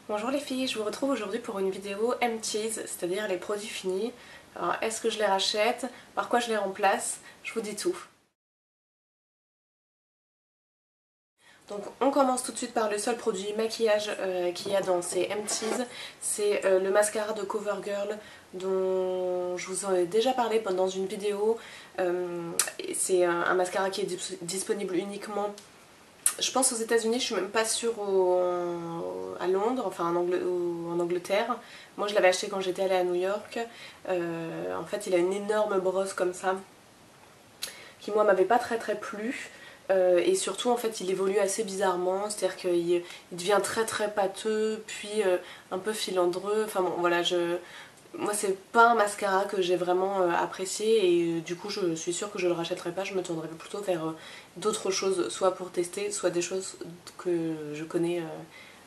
Bonjour les filles, je vous retrouve aujourd'hui pour une vidéo empties, c'est-à-dire les produits finis. Alors est-ce que je les rachète? Par quoi je les remplace? Je vous dis tout. Donc on commence tout de suite par le seul produit maquillage qu'il y a dans ces empties. C'est le mascara de CoverGirl dont je vous en ai déjà parlé dans une vidéo. C'est un mascara qui est disponible uniquement, je pense, aux États-Unis. Je suis même pas sûre à Londres, enfin en Angleterre. Moi je l'avais acheté quand j'étais allée à New York. En fait il a une énorme brosse comme ça qui moi m'avait pas très plu. Et surtout en fait il évolue assez bizarrement, c'est-à-dire qu'il devient très pâteux, puis un peu filandreux. Enfin bon voilà, moi c'est pas un mascara que j'ai vraiment apprécié et du coup je suis sûre que je le rachèterai pas. Je me tournerai plutôt vers d'autres choses, soit pour tester, soit des choses que je connais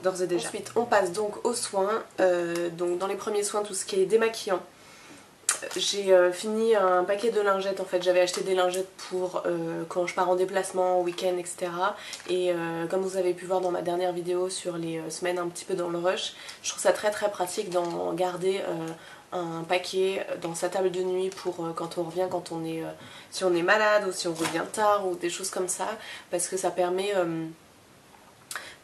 d'ores et déjà. Ensuite on passe donc aux soins. Donc dans les premiers soins, tout ce qui est démaquillant. J'ai fini un paquet de lingettes. En fait j'avais acheté des lingettes pour quand je pars en déplacement, en week-end, etc. Et comme vous avez pu voir dans ma dernière vidéo sur les semaines un petit peu dans le rush, je trouve ça très pratique d'en garder un paquet dans sa table de nuit pour quand on revient, quand on est, si on est malade ou si on revient tard ou des choses comme ça, parce que ça permet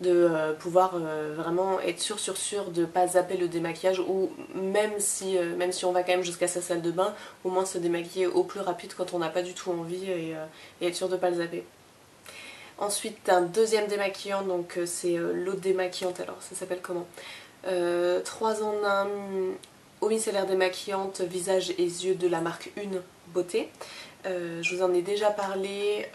de pouvoir vraiment être sûr de ne pas zapper le démaquillage, ou même si on va quand même jusqu'à sa salle de bain, au moins se démaquiller au plus rapide quand on n'a pas du tout envie et être sûr de ne pas le zapper. Ensuite un deuxième démaquillant, donc c'est l'eau démaquillante, alors ça s'appelle comment, 3 en 1 eau micellaire démaquillante visage et yeux de la marque Une Beauté. Je vous en ai déjà parlé,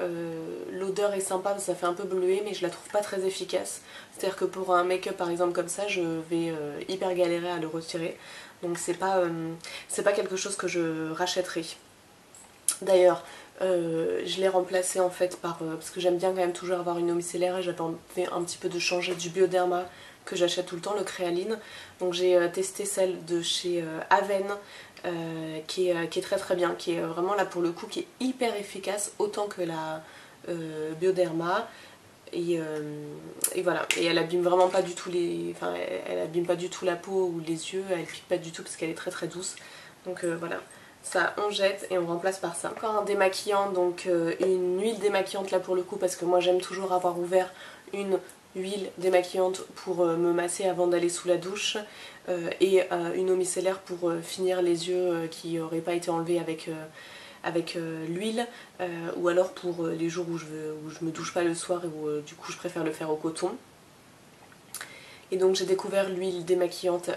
l'odeur est sympa, ça fait un peu bleuet, mais je la trouve pas très efficace. C'est-à-dire que pour un make-up par exemple comme ça, je vais hyper galérer à le retirer. Donc c'est pas quelque chose que je rachèterai. D'ailleurs, je l'ai remplacé en fait par, parce que j'aime bien quand même toujours avoir une eau micellaire et j'avais envie un petit peu de changer du Bioderma que j'achète tout le temps, le Créaline. Donc j'ai testé celle de chez Aven, qui est très bien, qui est vraiment là pour le coup, qui est hyper efficace, autant que la Bioderma. Et voilà, et elle abîme vraiment pas du tout elle abîme pas du tout la peau ou les yeux, elle pique pas du tout parce qu'elle est très douce. Donc voilà, ça on jette et on remplace par ça. Encore un démaquillant, donc une huile démaquillante là pour le coup, parce que moi j'aime toujours avoir ouvert une huile démaquillante pour me masser avant d'aller sous la douche, et une eau micellaire pour finir les yeux qui n'auraient pas été enlevés avec l'huile, ou alors pour les jours où je me douche pas le soir et où du coup je préfère le faire au coton. Et donc j'ai découvert l'huile démaquillante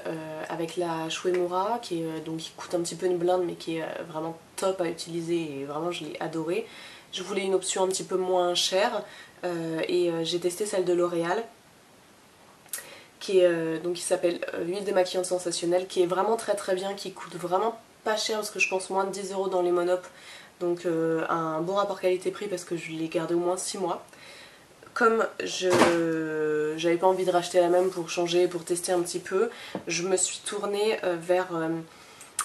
avec la Shuemura, qui coûte un petit peu une blinde mais qui est vraiment top à utiliser et vraiment je l'ai adorée. Je voulais une option un petit peu moins chère et j'ai testé celle de L'Oréal qui s'appelle huile démaquillante sensationnelle, qui est vraiment très bien, qui coûte vraiment pas cher parce que je pense moins de 10 € dans les monop. Donc un bon rapport qualité-prix parce que je l'ai gardé au moins 6 mois. Comme j'avais pas envie de racheter la même pour changer, pour tester un petit peu, je me suis tournée vers,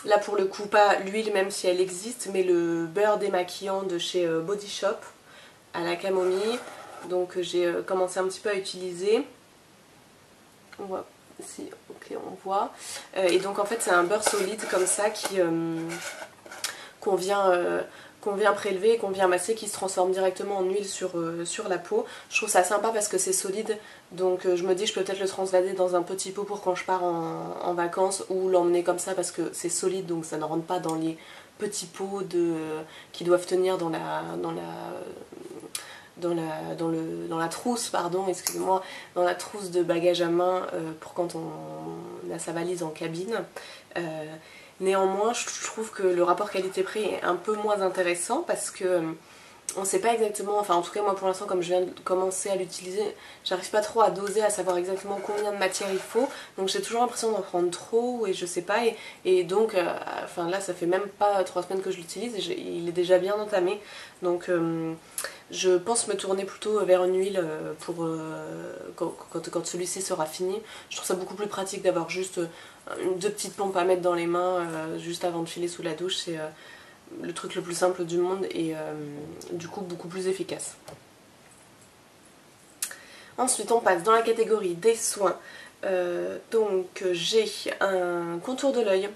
là pour le coup pas l'huile même si elle existe, mais le beurre démaquillant de chez Body Shop à la camomille. Donc j'ai commencé un petit peu à utiliser. On voit ici, ok on voit. Et donc en fait c'est un beurre solide comme ça qu'on vient prélever et qu'on vient masser, qui se transforme directement en huile sur la peau. Je trouve ça sympa parce que c'est solide, donc je me dis je peux peut-être le transvaser dans un petit pot pour quand je pars en vacances, ou l'emmener comme ça parce que c'est solide, donc ça ne rentre pas dans les petits pots qui doivent tenir dans la trousse, pardon, excusez-moi, dans la trousse de bagages à main pour quand on a sa valise en cabine. Néanmoins, je trouve que le rapport qualité-prix est un peu moins intéressant parce que on sait pas exactement, enfin en tout cas moi pour l'instant comme je viens de commencer à l'utiliser, j'arrive pas trop à doser, à savoir exactement combien de matière il faut, donc j'ai toujours l'impression d'en prendre trop et je sais pas, et donc enfin là ça fait même pas 3 semaines que je l'utilise et il est déjà bien entamé, donc je pense me tourner plutôt vers une huile pour quand celui-ci sera fini. Je trouve ça beaucoup plus pratique d'avoir juste 2 petites pompes à mettre dans les mains juste avant de filer sous la douche. C'est le truc le plus simple du monde et du coup beaucoup plus efficace. Ensuite on passe dans la catégorie des soins. Donc j'ai un contour de l'œil.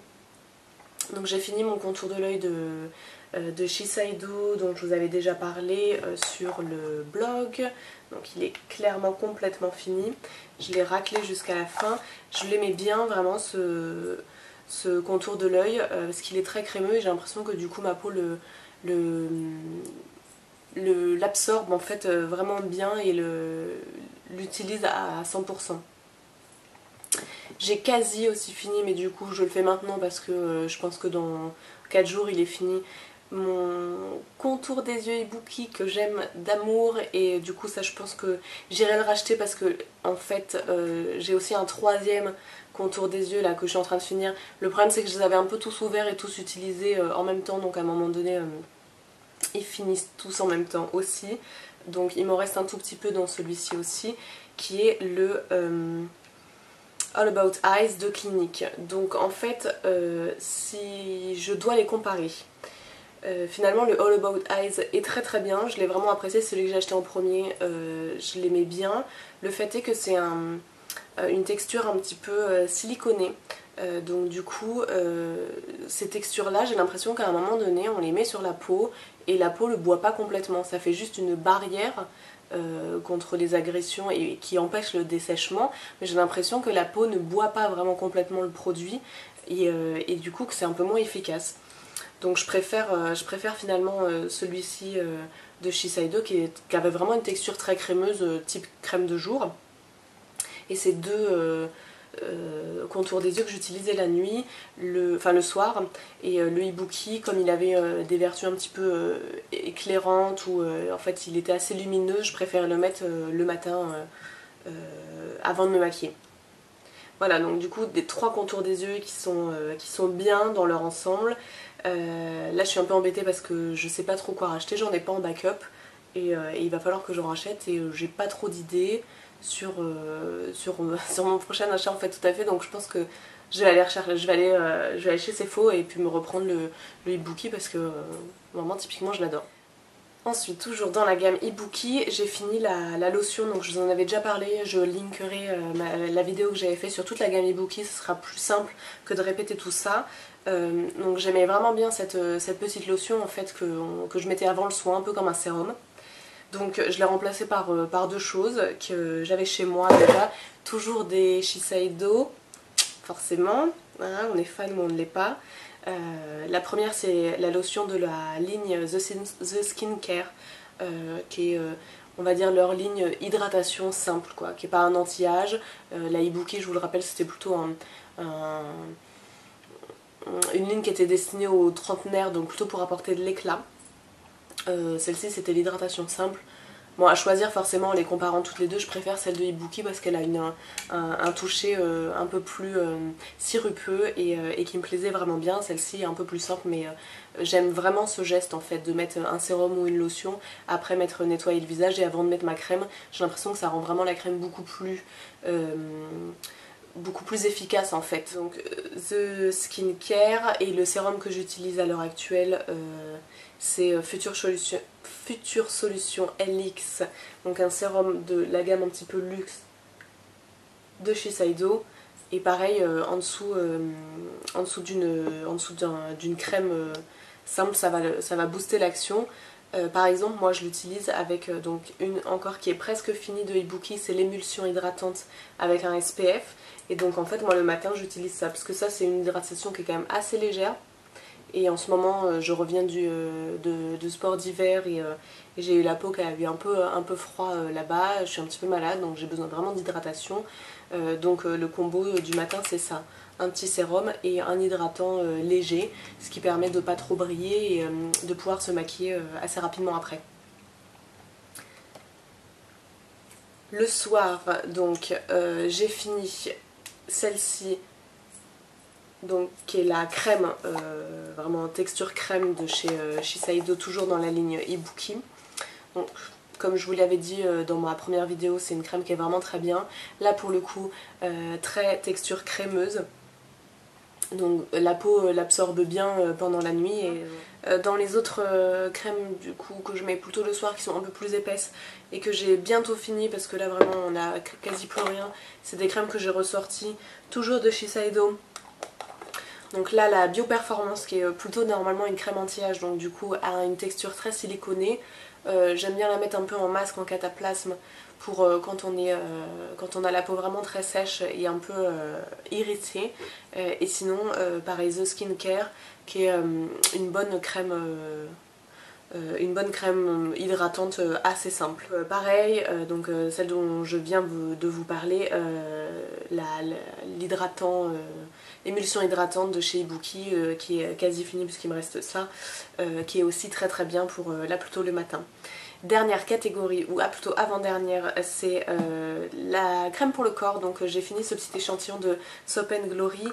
Donc j'ai fini mon contour de l'œil de Shiseido dont je vous avais déjà parlé sur le blog. Donc il est clairement complètement fini. Je l'ai raclé jusqu'à la fin. Je l'aimais bien vraiment ce contour de l'œil parce qu'il est très crémeux et j'ai l'impression que du coup ma peau l'absorbe en fait vraiment bien et l'utilise à 100%. J'ai quasi aussi fini, mais du coup je le fais maintenant parce que je pense que dans 4 jours il est fini. Mon contour des yeux Ibuki que j'aime d'amour, et du coup ça je pense que j'irai le racheter parce que en fait j'ai aussi un troisième contour des yeux là que je suis en train de finir. Le problème c'est que je les avais un peu tous ouverts et tous utilisés en même temps, donc à un moment donné ils finissent tous en même temps aussi. Donc il m'en reste un tout petit peu dans celui-ci aussi, qui est le All About Eyes de Clinique. Donc en fait si je dois les comparer, finalement le All About Eyes est très très bien, je l'ai vraiment apprécié, c'est celui que j'ai acheté en premier, je l'aimais bien. Le fait est que c'est une texture un petit peu siliconée, donc du coup ces textures là j'ai l'impression qu'à un moment donné on les met sur la peau et la peau le boit pas complètement, ça fait juste une barrière contre les agressions et qui empêche le dessèchement, mais j'ai l'impression que la peau ne boit pas vraiment complètement le produit et du coup que c'est un peu moins efficace. Donc je préfère finalement celui-ci de Shiseido qui avait vraiment une texture très crémeuse, type crème de jour. Et ces deux contours des yeux que j'utilisais la nuit, le soir, et le Ibuki, comme il avait des vertus un petit peu éclairantes, ou en fait il était assez lumineux, je préfère le mettre le matin avant de me maquiller. Voilà, donc du coup des 3 contours des yeux qui sont bien dans leur ensemble. Là je suis un peu embêtée parce que je sais pas trop quoi racheter, j'en ai pas en backup et il va falloir que j'en rachète et j'ai pas trop d'idées sur mon prochain achat en fait, tout à fait. Donc je pense que je vais aller rechercher, je vais aller chez Sephora et puis me reprendre le Ibuki parce que vraiment typiquement je l'adore. Ensuite, toujours dans la gamme Ibuki, j'ai fini la lotion, donc je vous en avais déjà parlé, je linkerai la vidéo que j'avais fait sur toute la gamme Ibuki, ce sera plus simple que de répéter tout ça. Donc j'aimais vraiment bien cette petite lotion en fait que je mettais avant le soin, un peu comme un sérum. Donc je l'ai remplacée par deux choses que j'avais chez moi déjà, toujours des Shiseido, forcément, hein, on est fan ou on ne l'est pas. La première c'est la lotion de la ligne The Skincare, qui est on va dire leur ligne hydratation simple quoi, qui n'est pas un anti-âge. La Ibuki, je vous le rappelle, c'était plutôt une ligne qui était destinée aux trentenaires, donc plutôt pour apporter de l'éclat. Celle-ci c'était l'hydratation simple. Bon, à choisir forcément en les comparant toutes les deux, je préfère celle de Ibuki parce qu'elle a un toucher un peu plus sirupeux et qui me plaisait vraiment bien. Celle-ci est un peu plus simple, mais j'aime vraiment ce geste en fait de mettre un sérum ou une lotion, après m'être nettoyé le visage et avant de mettre ma crème. J'ai l'impression que ça rend vraiment la crème beaucoup plus efficace en fait. Donc The Skincare, et le sérum que j'utilise à l'heure actuelle c'est Future Solution LX, donc un sérum de la gamme un petit peu luxe de Shiseido, et pareil en dessous d'une crème simple, ça va booster l'action. Par exemple moi je l'utilise avec donc une encore qui est presque finie de Ibuki, c'est l'émulsion hydratante avec un SPF, et donc en fait moi le matin j'utilise ça parce que ça c'est une hydratation qui est quand même assez légère. Et en ce moment je reviens de sport d'hiver et j'ai eu la peau qui a eu un peu froid là-bas, je suis un petit peu malade donc j'ai besoin vraiment d'hydratation. Donc le combo du matin c'est ça, un petit sérum et un hydratant léger, ce qui permet de pas trop briller et de pouvoir se maquiller assez rapidement après. Le soir donc j'ai fini celle-ci, donc qui est la crème, vraiment texture crème de chez Shiseido, toujours dans la ligne Ibuki. Donc, comme je vous l'avais dit dans ma première vidéo, c'est une crème qui est vraiment très bien. Là pour le coup, très texture crémeuse. Donc la peau l'absorbe bien pendant la nuit. Et dans les autres crèmes du coup que je mets plutôt le soir, qui sont un peu plus épaisses et que j'ai bientôt fini parce que là vraiment on a quasi plus rien, c'est des crèmes que j'ai ressorties toujours de Shiseido. Donc là la Bioperformance, qui est plutôt normalement une crème anti-âge, donc du coup a une texture très siliconée. J'aime bien la mettre un peu en masque, en cataplasme, pour quand on a la peau vraiment très sèche et un peu irritée. Et sinon, pareil, The Skincare, qui est une bonne crème hydratante assez simple. Pareil, donc celle dont je viens de vous parler, l'hydratant, l'émulsion hydratante de chez Ibuki, qui est quasi finie puisqu'il me reste ça, qui est aussi très très bien pour là plutôt le matin. Dernière catégorie, ou plutôt avant-dernière, c'est la crème pour le corps. Donc j'ai fini ce petit échantillon de Soap & Glory,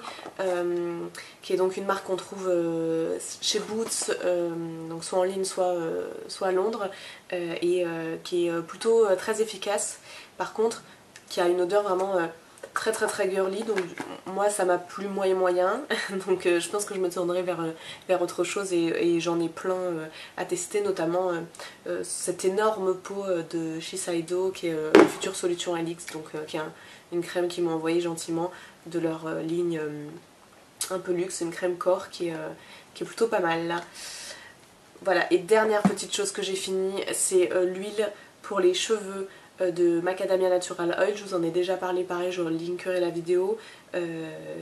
qui est donc une marque qu'on trouve chez Boots, donc soit en ligne soit à Londres, et qui est plutôt très efficace. Par contre, qui a une odeur vraiment très très très girly, donc moi ça m'a plu moyen donc je pense que je me tournerai vers autre chose, et j'en ai plein à tester, notamment cette énorme pot de Shiseido qui est Future Solution Helix, donc qui est une crème qu'ils m'ont envoyée gentiment de leur ligne un peu luxe, une crème corps qui est plutôt pas mal là. Voilà, et dernière petite chose que j'ai fini, c'est l'huile pour les cheveux de Macadamia Natural Oil. Je vous en ai déjà parlé, pareil, je linkerai la vidéo.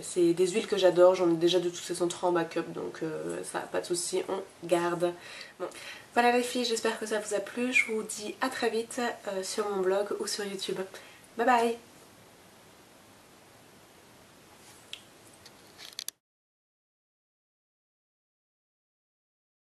C'est des huiles que j'adore, j'en ai déjà de toute façon 3 en backup, donc ça, pas de souci, on garde. Bon. Voilà les filles, j'espère que ça vous a plu, je vous dis à très vite sur mon blog ou sur YouTube. Bye bye!